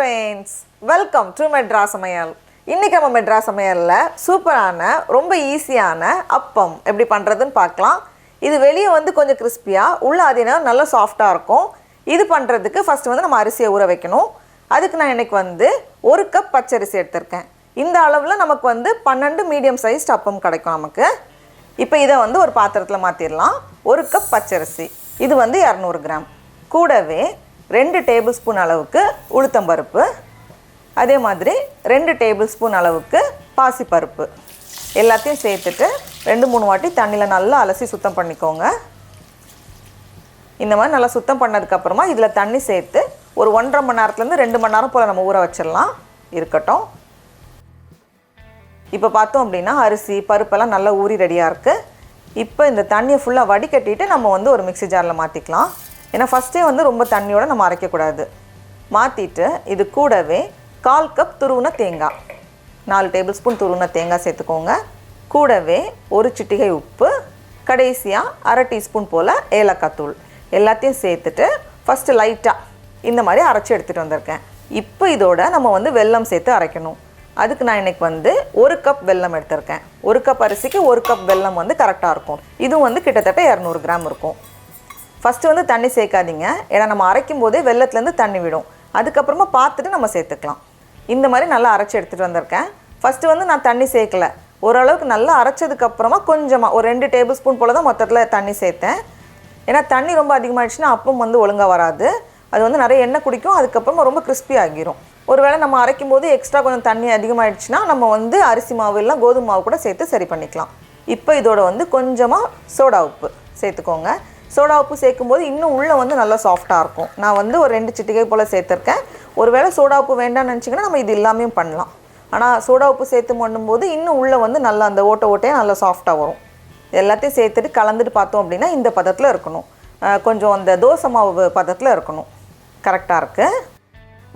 friends, welcome to Madras Samayal. இன்னைக்கு நம்ம Madras Samayalல சூப்பரான ரொம்ப ஈஸியான அப்பம் எப்படி பண்றதுன்னு பார்க்கலாம். இது வெளிய வந்து கொஞ்சம் கிறிஸ்பியா, உள்ள அதேனா நல்ல சாஃப்ட்டா இருக்கும். இது பண்றதுக்கு ஃபர்ஸ்ட் வந்து நம்ம அரிசியை ஊற வைக்கணும். அதுக்கு நான் இன்னைக்கு வந்து 1 கப் பச்சரிசி எடுத்துர்க்கேன். இந்த அளவுல நமக்கு வந்து 12 மீடியம் சைஸ் அப்பம் கிடைக்கும் நமக்கு. இப்போ இத வந்து ஒரு பாத்திரத்துல மாத்திரலாம். 1 கப் பச்சரிசி. இது வந்து 200 கிராம். கூடவே 2 டேபிள்ஸ்பூன் அளவுக்கு உளுத்தம்பருப்பு, அதே மாதிரி 2 டேபிள்ஸ்பூன் அளவுக்கு பாசிப்பருப்பு எல்லாத்தையும் சேர்த்துட்டு 2-3 வாட்டி தண்ணியில் நல்லா அலசி சுத்தம் பண்ணிக்கோங்க. இந்த மாதிரி நல்லா சுத்தம் பண்ணதுக்கப்புறமா இதில் தண்ணி சேர்த்து ஒரு 1.5 மணி நேரத்துலேருந்து 2 மணி நேரம் போல் நம்ம ஊற வச்சிடலாம். இருக்கட்டும். இப்போ பார்த்தோம் அப்படின்னா அரிசி பருப்பெல்லாம் நல்லா ஊறி ரெடியாக இருக்குது. இப்போ இந்த தண்ணியை ஃபுல்லாக வடிகட்டிட்டு நம்ம வந்து ஒரு மிக்ஸி ஜாரில் மாற்றிக்கலாம். ஏன்னா ஃபஸ்ட்டே வந்து ரொம்ப தண்ணியோடு நம்ம அரைக்கக்கூடாது. மாற்றிட்டு இது கூடவே 1/4 கப் துருவின தேங்காய், 4 டேபிள் ஸ்பூன் துருவின தேங்காய் சேர்த்துக்கோங்க. கூடவே 1 சிட்டிகை உப்பு, கடைசியாக 1/2 டீஸ்பூன் போல் ஏலக்காய் தூள் எல்லாத்தையும் சேர்த்துட்டு ஃபஸ்ட்டு லைட்டாக இந்த மாதிரி அரைச்சி எடுத்துகிட்டு வந்திருக்கேன். இப்போ இதோட நம்ம வந்து வெல்லம் சேர்த்து அரைக்கணும். அதுக்கு நான் இன்றைக்கி வந்து 1 கப் வெல்லம் எடுத்திருக்கேன். 1 கப் அரிசிக்கு 1 கப் வெல்லம் வந்து கரெக்டாக இருக்கும். இதுவும் வந்து கிட்டத்தட்ட 200 கிராம் இருக்கும். ஃபஸ்ட்டு வந்து தண்ணி சேர்க்காதீங்க, ஏன்னா நம்ம அரைக்கும் போதே வெள்ளத்துலேருந்து தண்ணி விடும். அதுக்கப்புறமா பார்த்துட்டு நம்ம சேர்த்துக்கலாம். இந்த மாதிரி நல்லா அரைச்சி எடுத்துகிட்டு வந்திருக்கேன். ஃபஸ்ட்டு வந்து நான் தண்ணி சேர்க்கலை, ஓரளவுக்கு நல்லா அரைச்சதுக்கப்புறமா கொஞ்சமாக ஒரு 2 டேபிள் ஸ்பூன் போல் தான் மொத்தத்தில் தண்ணி சேர்த்தேன். ஏன்னா தண்ணி ரொம்ப அதிகமாகிடுச்சுன்னா அப்பம் வந்து ஒழுங்காக வராது. அது வந்து நிறைய எண்ணெய் குடிக்கும், அதுக்கப்புறமா ரொம்ப கிறிஸ்பி ஆகிரும். ஒருவேளை நம்ம அரைக்கும் போது எக்ஸ்ட்ரா கொஞ்சம் தண்ணி அதிகமாகிடுச்சுன்னா நம்ம வந்து அரிசி மாவு இல்லை கோதுமை மாவு கூட சேர்த்து சரி பண்ணிக்கலாம். இப்போ இதோட வந்து கொஞ்சமாக சோடா உப்பு சேர்த்துக்கோங்க. சோடா உப்பு சேர்க்கும்போது இன்னும் உள்ளே வந்து நல்லா சாஃப்டாக இருக்கும். நான் வந்து ஒரு 2 சிட்டிகை போல் சேர்த்துருக்கேன். ஒருவேளை சோடா உப்பு வேண்டாம்னு நினச்சிங்கன்னா நம்ம இது எல்லாமே பண்ணலாம். ஆனால் சோடா உப்பு சேர்த்து பண்ணும்போது இன்னும் உள்ளே வந்து நல்லா அந்த ஓட்டையாக நல்லா சாஃப்டாக வரும். எல்லாத்தையும் சேர்த்துட்டு கலந்துட்டு பார்த்தோம் அப்படின்னா இந்த பதத்தில் இருக்கணும். கொஞ்சம் அந்த தோசை மாவு பதத்தில் இருக்கணும். கரெக்டாக இருக்குது.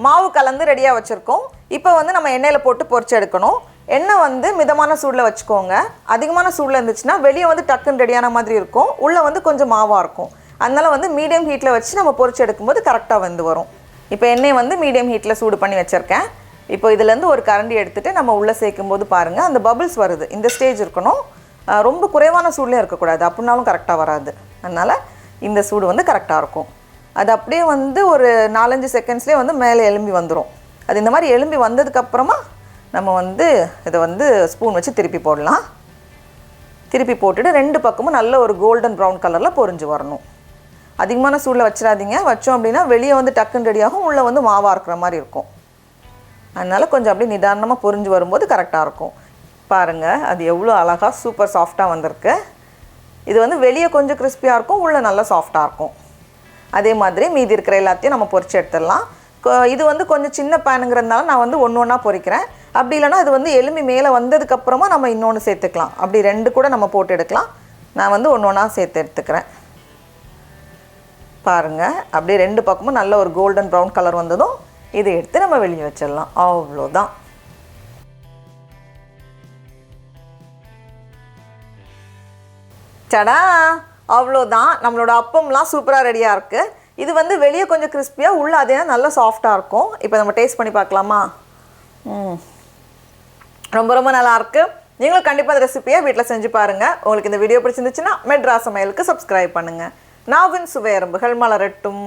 மாவு கலந்து ரெடியாக வச்சுருக்கோம். இப்போ வந்து நம்ம எண்ணெயில் போட்டு பொரிச்சு எடுக்கணும். எண்ணெய் வந்து மிதமான சூடில் வச்சுக்கோங்க. அதிகமான சூடில் இருந்துச்சுன்னா வெளியே வந்து டக்குன்னு ரெடியான மாதிரி இருக்கும், உள்ளே வந்து கொஞ்சம் மாவாக இருக்கும். அதனால் வந்து மீடியம் ஹீட்டில் வச்சு நம்ம பொரிச்சு எடுக்கும்போது கரெக்டாக வந்து வரும். இப்போ எண்ணெய் வந்து மீடியம் ஹீட்டில் சூடு பண்ணி வச்சுருக்கேன். இப்போ இதுலேருந்து ஒரு கரண்டி எடுத்துகிட்டு நம்ம உள்ளே சேர்க்கும்போது பாருங்கள் அந்த பபிள்ஸ் வருது. இந்த ஸ்டேஜ் இருக்கணும். ரொம்ப குறைவான சூட்லேயும் இருக்கக்கூடாது, அப்படின்னாலும் கரெக்டாக வராது. அதனால் இந்த சூடு வந்து கரெக்டாக இருக்கும். அது அப்படியே வந்து ஒரு 4-5 செகண்ட்ஸ்லேயே வந்து மேலே எலும்பி வந்துடும். அது இந்த மாதிரி எலும்பி வந்ததுக்கப்புறமா நம்ம வந்து இதை வந்து ஸ்பூன் வச்சு திருப்பி போடலாம். திருப்பி போட்டுட்டு 2 பக்கமும் நல்ல ஒரு கோல்டன் ப்ரௌன் கலரில் பொரிஞ்சு வரணும். அதிகமான சூடில் வச்சிடாதீங்க, வச்சோம் அப்படின்னா வெளியே வந்து டக்குன்னு ரெடியாகும், உள்ளே வந்து மாவாக இருக்கிற மாதிரி இருக்கும். அதனால் கொஞ்சம் அப்படியே நிதானமாக பொரிஞ்சு வரும்போது கரெக்டாக இருக்கும். பாருங்கள் அது எவ்வளோ அழகாக சூப்பர் சாஃப்டாக வந்திருக்கு. இது வந்து வெளியே கொஞ்சம் கிறிஸ்பியாக இருக்கும், உள்ளே நல்லா சாஃப்டாக இருக்கும். அதே மாதிரி மீதி இருக்கிற எல்லாத்தையும் நம்ம பொரிச்சு எடுத்துடலாம். இது வந்து கொஞ்சம் சின்ன பேனுங்கிறதுனால நான் வந்து ஒன்று பொரிக்கிறேன். அப்படி இல்லைனா இது வந்து எலும்பி மேலே வந்ததுக்கப்புறமா நம்ம இன்னொன்று சேர்த்துக்கலாம். அப்படி 2 கூட நம்ம போட்டு எடுக்கலாம். நான் வந்து ஒன்று சேர்த்து எடுத்துக்கிறேன். பாருங்கள் அப்படியே 2 பக்கமும் நல்ல ஒரு கோல்டன் ப்ரௌன் கலர் வந்ததும் இதை எடுத்து நம்ம வெளியே வச்சிடலாம். அவ்வளோதான். சடா, அவ்வளோதான். நம்மளோட அப்பம்லாம் சூப்பராக ரெடியாக இருக்குது. இது வந்து வெளியே கொஞ்சம் கிறிஸ்பியாக, உள்ளே அதே நல்லா சாஃப்டாக இருக்கும். இப்போ நம்ம டேஸ்ட் பண்ணி பார்க்கலாமா? ரொம்ப ரொம்ப நல்லாயிருக்கு. நீங்களும் கண்டிப்பாக இந்த ரெசிபியை வீட்டில் செஞ்சு பாருங்கள். உங்களுக்கு இந்த வீடியோ பிடிச்சிருந்துச்சுன்னா மெட்ராஸ் சமையலுக்கு சப்ஸ்கிரைப் பண்ணுங்கள். நாவின் சுவையரம்புகள் மலரட்டும்.